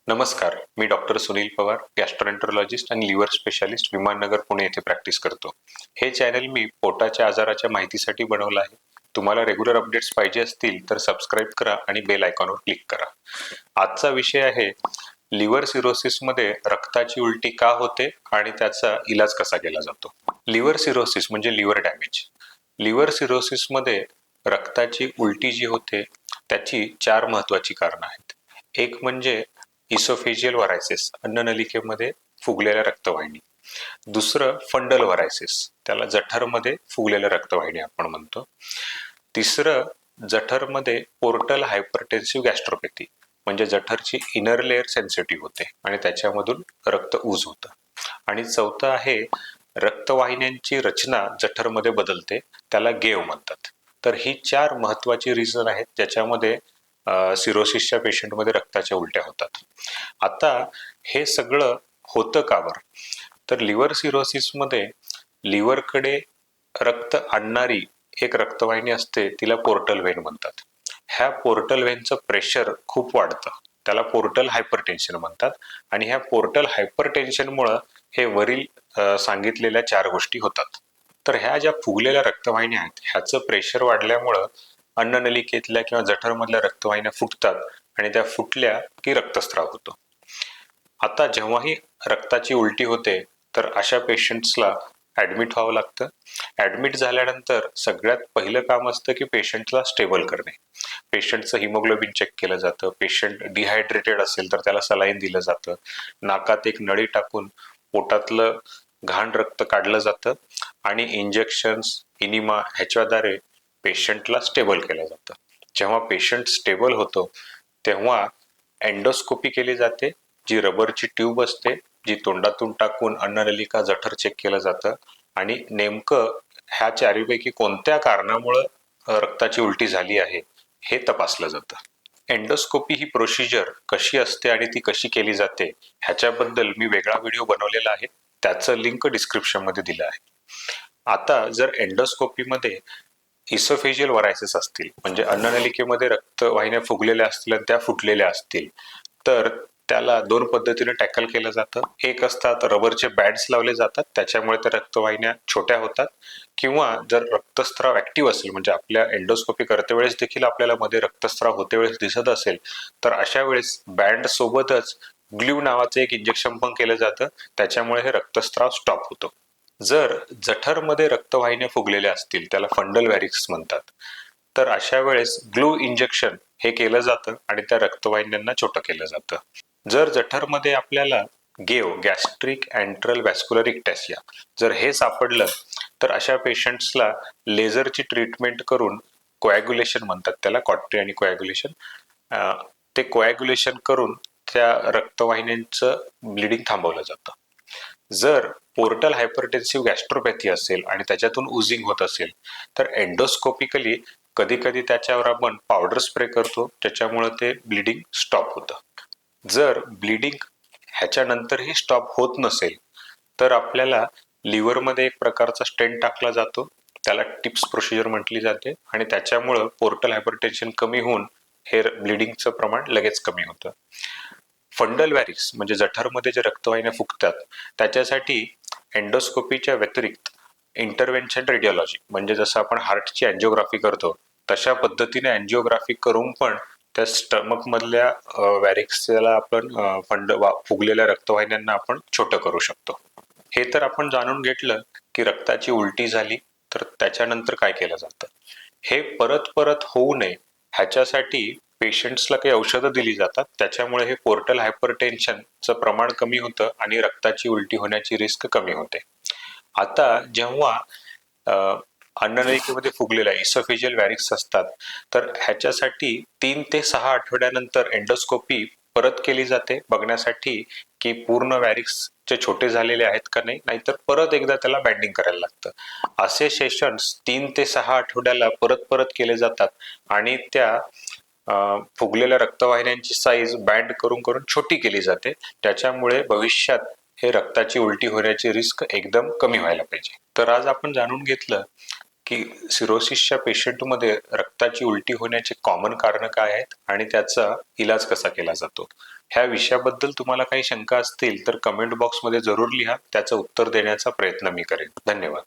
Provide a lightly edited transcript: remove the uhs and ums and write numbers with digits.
नमस्कार, मी डॉक्टर सुनील पवार, गॅस्ट्रोएंटरोलॉजिस्ट आणि liver specialist, Viman Nagar, Pune येथे प्रॅक्टिस करतो. हे चॅनल मी पोटाच्या आजाराच्या माहितीसाठी बनवलं आहे. तुम्हाला रेग्युलर अपडेट्स पाहिजे असतील तर सबस्क्राईब करा आणि बेल आयकॉनवर क्लिक करा. आजचा विषय आहे लिव्हर सिरोसिसमध्ये रक्ताची उलटी का होते आणि त्याचा इलाज कसा केला जातो. लिव्हर सिरोसिस म्हणजे लिव्हर डॅमेज. लिव्हर सिरोसिसमध्ये रक्ताची उलटी जी होते त्याची 4 महत्वाची कारणं आहेत. एक म्हणजे इसोफेजियल व्हरायसिस, अन्ननलिकेमध्ये फुगलेल्या रक्तवाहिनी. दुसरं फंडल व्हरायसिस, त्याला जठरमध्ये फुगलेल्या रक्तवाहिनी आपण म्हणतो. तिसरं जठरमध्ये पोर्टल हायपरटेन्सिव्ह गॅस्ट्रोपॅथी, म्हणजे जठरची इनर लेअर सेन्सिटिव्ह होते आणि त्याच्यामधून रक्त ऊज होतं. आणि चौथं आहे रक्तवाहिन्यांची रचना जठरमध्ये बदलते, त्याला गेव म्हणतात. तर ही 4 महत्वाची रिझन आहेत ज्याच्यामध्ये सिरोसिसच्या पेशंटमध्ये रक्ताच्या उलट्या होतात. आता हे सगळं होतं का बरं? तर लिव्हर सिरोसिसमध्ये लिव्हरकडे रक्त आणणारी एक रक्तवाहिनी असते, तिला पोर्टल व्हेन म्हणतात. ह्या पोर्टल व्हेनचं प्रेशर खूप वाढतं, त्याला पोर्टल हायपरटेन्शन म्हणतात. आणि ह्या पोर्टल हायपरटेन्शनमुळं हे वरील सांगितलेल्या 4 गोष्टी होतात. तर ह्या ज्या फुगलेल्या रक्तवाहिन्या आहेत ह्याचं प्रेशर वाढल्यामुळं अन्ननलिकेतल्या किंवा जठरमधल्या रक्तवाहिन्या फुटतात आणि त्या फुटल्या की रक्तस्राव होतो. आता जेव्हाही रक्ताची उलटी होते तर अशा पेशंट्सला ॲडमिट व्हावं लागतं. ॲडमिट झाल्यानंतर सगळ्यात पहिलं काम असतं की पेशंटला स्टेबल करणे. पेशंटचं हिमोग्लोबिन चेक केलं जातं. पेशंट डिहायड्रेटेड असेल तर त्याला सलाईन दिलं जातं. नाकात एक नळी टाकून पोटातलं घाण रक्त काढलं जातं आणि इंजेक्शन्स, इनिमा ह्याच्याद्वारे पेशंटला स्टेबल केलं जातं. जेव्हा पेशंट स्टेबल होतो तेव्हा एंडोस्कोपी केली जाते, जी रबरची ट्यूब असते, जी तोंडातून टाकून अन्ननलिका, जठर चेक केलं जातं आणि नेमकं ह्या 4पैकी कोणत्या कारणामुळं रक्ताची उलटी झाली आहे हे तपासलं जातं. एंडोस्कोपी ही प्रोसिजर कशी असते आणि ती कशी केली जाते ह्याच्याबद्दल मी वेगळा व्हिडिओ बनवलेला आहे, त्याचं लिंक डिस्क्रिप्शनमध्ये दिलं आहे. आता जर एंडोस्कोपीमध्ये इसोफेजियल व्हरायसिस असतील, म्हणजे अन्ननलिकेमध्ये रक्तवाहिन्या फुगलेल्या असतील आणि त्या फुटलेल्या असतील, तर त्याला 2 पद्धतीने टॅकल केलं जातं. एक असतात रबरचे बॅड्स लावले जातात, त्याच्यामुळे त्या रक्तवाहिन्या छोट्या होतात. किंवा जर रक्तस्राव ऍक्टिव्ह असेल, म्हणजे आपल्या एंडोस्कोपी करते वेळेस देखील आपल्याला मध्ये रक्तस्राव होते वेळेस दिसत असेल, तर अशा वेळेस बँड सोबतच ग्ल्यू नावाचं एक इंजेक्शन पण केलं जातं, त्याच्यामुळे हे रक्तस्राव स्टॉप होतो. जर जठरमध्ये रक्तवाहिन्या फुगलेल्या असतील, त्याला फंडल व्हॅरिक्स म्हणतात, तर अशा वेळेस ग्लू इंजेक्शन हे केलं जातं आणि त्या रक्तवाहिन्यांना छोटं केलं जातं. जर जठरमध्ये आपल्याला गेव, गॅस्ट्रिक अँट्रल व्हॅस्क्युलर इक्टॅसिया, जर हे सापडलं तर अशा पेशंट्सला लेझरची ट्रीटमेंट करून, कोॲग्युलेशन म्हणतात त्याला, कॉट्री आणि कोॲग्युलेशन, ते कोॲग्युलेशन करून त्या रक्तवाहिन्यांचं ब्लिडिंग थांबवलं जातं. जर पोर्टल हायपरटेन्सिव्ह गॅस्ट्रोपॅथी असेल आणि त्याच्यातून उजिंग होत असेल तर एंडोस्कोपिकली कधी कधी त्याच्यावर आपण पावडर स्प्रे करतो, त्याच्यामुळे ते ब्लिडिंग स्टॉप होतं. जर ब्लिडिंग ह्याच्यानंतरही स्टॉप होत नसेल तर आपल्याला लिव्हरमध्ये एक प्रकारचा स्टेंट टाकला जातो, त्याला टिप्स प्रोसिजर म्हटली जाते आणि त्याच्यामुळं पोर्टल हायपरटेन्शन कमी होऊन हे ब्लिडिंगचं प्रमाण लगेच कमी होतं. फंडल व्हॅरिक्स म्हणजे जठरमध्ये जे रक्तवाहिन्या फुगतात त्याच्यासाठी एंडोस्कोपीच्या व्यतिरिक्त इंटरव्हेन्शन रेडिओलॉजी, म्हणजे जसं आपण हार्टची अँजिओग्राफी करतो तशा पद्धतीने अँजिओग्राफी करून पण त्या स्टमक मधल्या व्हॅरिक्सला आपण फुगलेल्या रक्तवाहिन्यांना आपण छोटं करू शकतो. हे तर आपण जाणून घेतलं की रक्ताची उलटी झाली तर त्याच्यानंतर काय केलं जातं. हे परत परत होऊ नये ह्याच्यासाठी पेशंट्सला काही औषधं दिली जातात, त्याच्यामुळे हे पोर्टल हायपरटेन्शनचं प्रमाण कमी होतं आणि रक्ताची उलटी होण्याची रिस्क कमी होते. आता जेव्हा अन्ननलिकेमध्ये फुगलेल्या इसोफेजियल व्हॅरिक्स असतात तर ह्याच्यासाठी 3 ते 6 आठवड्यानंतर एंडोस्कोपी परत केली जाते, बघण्यासाठी की पूर्ण व्हॅरिक्सचे छोटे झालेले आहेत का नाही, नाहीतर परत एकदा त्याला बँडिंग करायला लागतं. असे सेशन्स 3 ते 6 आठवड्याला परत परत केले जातात आणि त्या फुगलेल्या रक्तवाहिन्यांची साईज बँड करून करून छोटी केली जाते, त्याच्यामुळे भविष्यात हे रक्ताची उलटी होण्याची रिस्क एकदम कमी व्हायला पाहिजे. तर आज आपण जाणून घेतलं की सिरोसिसच्या पेशंटमध्ये रक्ताची उलटी होण्याचे कॉमन कारण काय आहेत आणि त्याचा इलाज कसा केला जातो. ह्या विषयाबद्दल तुम्हाला काही शंका असतील तर कमेंट बॉक्समध्ये जरूर लिहा, त्याचं उत्तर देण्याचा प्रयत्न मी करेन. धन्यवाद.